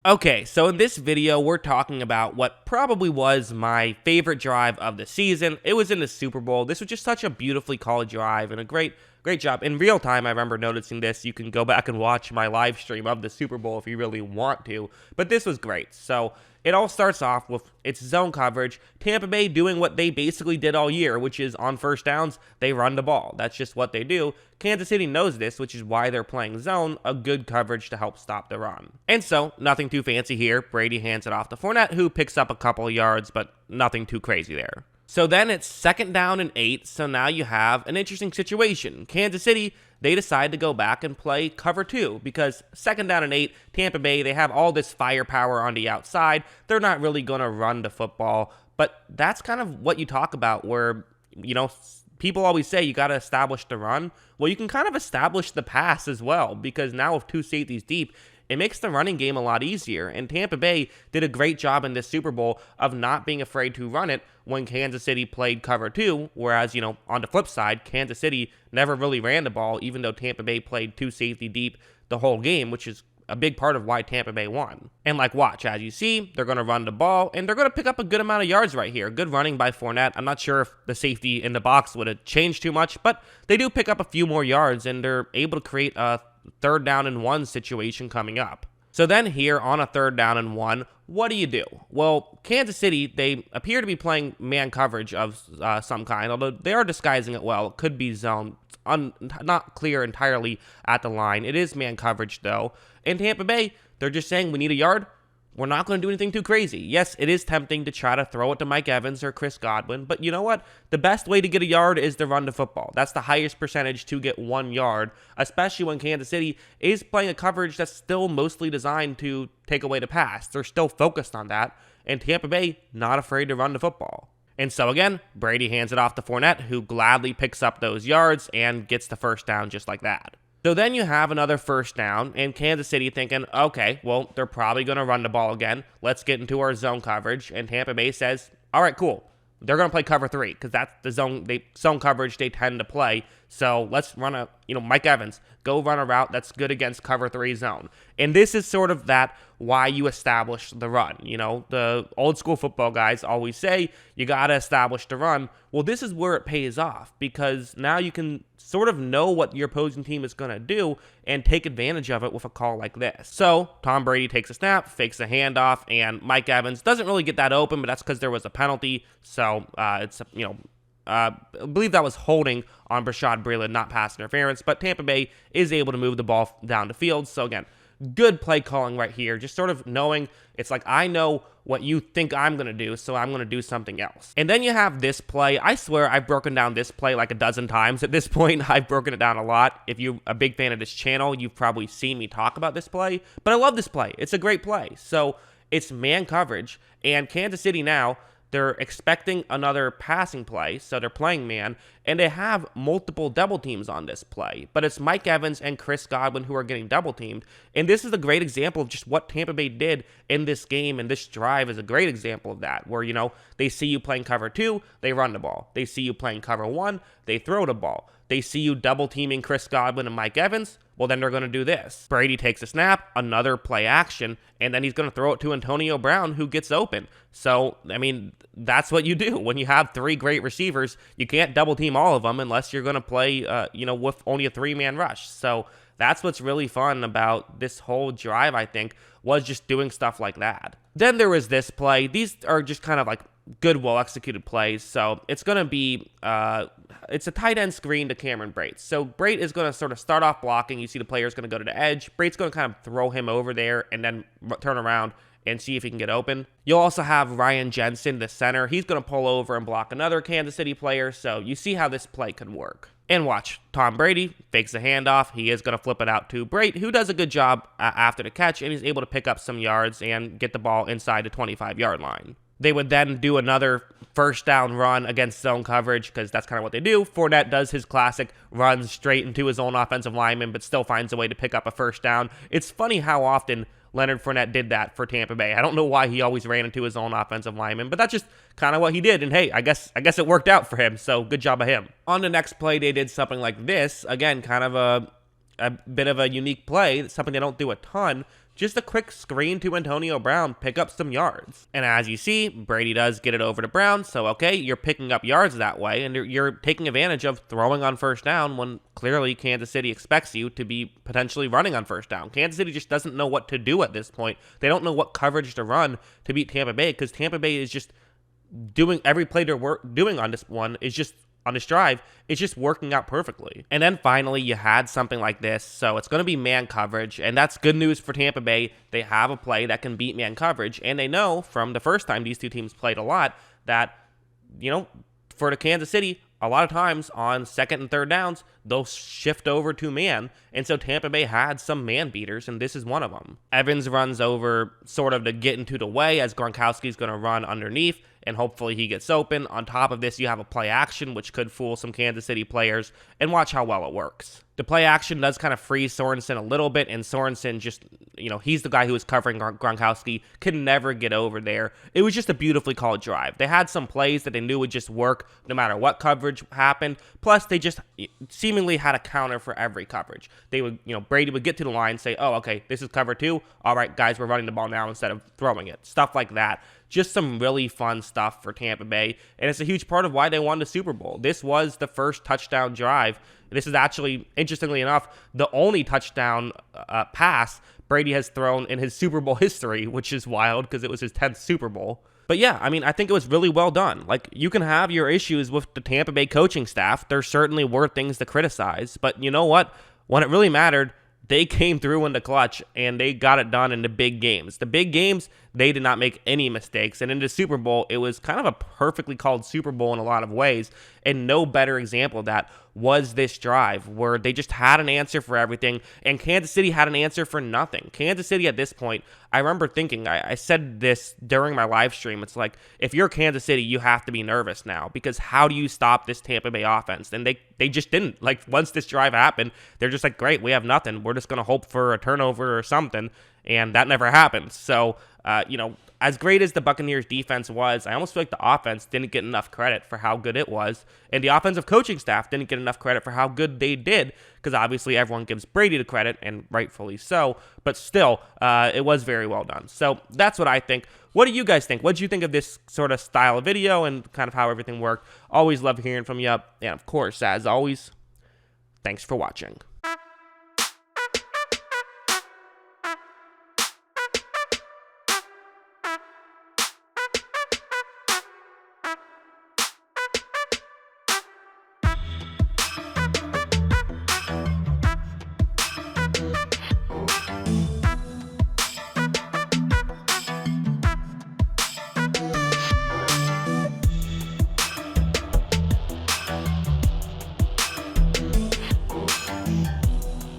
Okay, so in this video, we're talking about what probably was my favorite drive of the season. It was in the Super Bowl. This was just such a beautifully called drive and a great job. In real time, I remember noticing this. You can go back and watch my live stream of the Super Bowl if you really want to, but this was great. So it all starts off with its zone coverage. Tampa Bay doing what they basically did all year, which is on first downs, they run the ball. That's just what they do. Kansas City knows this, which is why they're playing zone, a good coverage to help stop the run. And so, nothing too fancy here. Brady hands it off to Fournette, who picks up a couple of yards, but nothing too crazy there. So then it's 2nd down and 8, so now you have an interesting situation. Kansas City, they decide to go back and play cover 2 because 2nd down and 8, Tampa Bay, they have all this firepower on the outside. They're not really going to run the football, but that's kind of what you talk about where, people always say you got to establish the run. Well, you can kind of establish the pass as well because now with 2 safeties deep, it makes the running game a lot easier, and Tampa Bay did a great job in this Super Bowl of not being afraid to run it when Kansas City played cover 2, whereas, on the flip side, Kansas City never really ran the ball, even though Tampa Bay played 2 safety deep the whole game, which is a big part of why Tampa Bay won. And watch, as you see, they're going to run the ball, and they're going to pick up a good amount of yards right here. Good running by Fournette. I'm not sure if the safety in the box would have changed too much, but they do pick up a few more yards, and they're able to create a 3rd down and 1 situation coming up. So then here on a 3rd down and 1, what do? Well, Kansas City, they appear to be playing man coverage of some kind, although they are disguising it well. It could be zone. Not clear entirely at the line. It is man coverage, though. In Tampa Bay, they're just saying we need a yard. We're not going to do anything too crazy. Yes, it is tempting to try to throw it to Mike Evans or Chris Godwin, but you know what? The best way to get a yard is to run the football. That's the highest percentage to get 1 yard, especially when Kansas City is playing a coverage that's still mostly designed to take away the pass. They're still focused on that, and Tampa Bay not afraid to run the football. And so again, Brady hands it off to Fournette, who gladly picks up those yards and gets the 1st down just like that. So then you have another 1st down, and Kansas City thinking, okay, well, they're probably going to run the ball again. Let's get into our zone coverage. And Tampa Bay says, all right, cool. They're going to play cover 3 because that's the zone coverage they tend to play. So let's run Mike Evans, go run a route that's good against cover 3 zone. And this is sort of why you establish the run. The old school football guys always say you got to establish the run. Well, this is where it pays off because now you can sort of know what your opposing team is going to do and take advantage of it with a call like this. So Tom Brady takes a snap, fakes a handoff, and Mike Evans doesn't really get that open, but that's because there was a penalty. So it's, I believe that was holding on Bashaud Breeland, not pass interference, but Tampa Bay is able to move the ball down the field. So again, good play calling right here, just sort of knowing it's like I know what you think I'm going to do, so I'm going to do something else. And then you have this play. I swear I've broken down this play like a dozen times at this point. I've broken it down a lot. If you're a big fan of this channel, you've probably seen me talk about this play, but I love this play. It's a great play. So it's man coverage, and Kansas City now, they're expecting another passing play, so they're playing man, and they have multiple double teams on this play. But it's Mike Evans and Chris Godwin who are getting double teamed, and this is a great example of just what Tampa Bay did in this game, and this drive is a great example of that, where, they see you playing cover 2, they run the ball. They see you playing cover 1, they throw the ball. They see you double teaming Chris Godwin and Mike Evans, well, then they're going to do this. Brady takes a snap, another play action, and then he's going to throw it to Antonio Brown, who gets open. So, that's what you do. When you have 3 great receivers, you can't double team all of them unless you're going to play, with only a 3-man rush. So that's what's really fun about this whole drive, I think, was just doing stuff like that. Then there was this play. These are just kind of like good, well-executed plays. So it's going to be, it's a tight end screen to Cameron Brate. So Brate is going to sort of start off blocking. You see the player's going to go to the edge. Brate's going to kind of throw him over there and then turn around and see if he can get open. You'll also have Ryan Jensen, the center. He's going to pull over and block another Kansas City player. So you see how this play could work. And watch, Tom Brady fakes a handoff. He is going to flip it out to Brate, who does a good job after the catch, and he's able to pick up some yards and get the ball inside the 25-yard line. They would then do another 1st down run against zone coverage because that's kind of what they do. Fournette does his classic run straight into his own offensive lineman, but still finds a way to pick up a 1st down. It's funny how often Leonard Fournette did that for Tampa Bay. I don't know why he always ran into his own offensive lineman, but that's just kind of what he did. And hey, I guess it worked out for him. So good job of him. On the next play, they did something like this. Again, kind of a bit of a unique play. It's something they don't do a ton. just a quick screen to Antonio Brown, pick up some yards. And as you see, Brady does get it over to Brown, so okay, you're picking up yards that way, and you're taking advantage of throwing on first down when clearly Kansas City expects you to be potentially running on first down. Kansas City just doesn't know what to do at this point. They don't know what coverage to run to beat Tampa Bay, because Tampa Bay is just doing every play they're doing on this one is just on this drive, it's just working out perfectly. And then finally, you had something like this, so it's going to be man coverage, and that's good news for Tampa Bay. They have a play that can beat man coverage, and they know from the first time these two teams played a lot that, for the Kansas City, a lot of times on second and third downs, they'll shift over to man. And so Tampa Bay had some man beaters, and this is one of them. Evans runs over sort of to get into the way as Gronkowski's going to run underneath, and hopefully he gets open. On top of this, you have a play action, which could fool some Kansas City players, and watch how well it works. The play action does kind of freeze Sorensen a little bit, and Sorensen just, he's the guy who was covering Gronkowski, could never get over there. It was just a beautifully called drive. They had some plays that they knew would just work no matter what coverage happened, plus they just seemingly had a counter for every coverage. They would, Brady would get to the line, say, oh, okay, this is cover 2. All right, guys, we're running the ball now instead of throwing it. Stuff like that. Just some really fun stuff for Tampa Bay, and it's a huge part of why they won the Super Bowl. This was the first touchdown drive. This is actually, interestingly enough, the only touchdown pass Brady has thrown in his Super Bowl history, which is wild because it was his 10th Super Bowl. But yeah, I think it was really well done. Like, you can have your issues with the Tampa Bay coaching staff. There certainly were things to criticize, but you know what? When it really mattered, they came through in the clutch, and they got it done in the big games. The big games, they did not make any mistakes. And in the Super Bowl, it was kind of a perfectly called Super Bowl in a lot of ways. And no better example of that was this drive where they just had an answer for everything, and Kansas City had an answer for nothing. Kansas City at this point, I remember thinking, I said this during my live stream, it's like, if you're Kansas City, you have to be nervous now, because how do you stop this Tampa Bay offense? And they just didn't. Like, once this drive happened, they're just like, great, we have nothing. We're just going to hope for a turnover or something, and that never happened. So, as great as the Buccaneers defense was, I almost feel like the offense didn't get enough credit for how good it was, and the offensive coaching staff didn't get enough credit for how good they did, because obviously everyone gives Brady the credit, and rightfully so, but still, it was very well done. So that's what I think. What do you guys think? What did you think of this sort of style of video and kind of how everything worked? Always love hearing from you, and of course, as always, thanks for watching.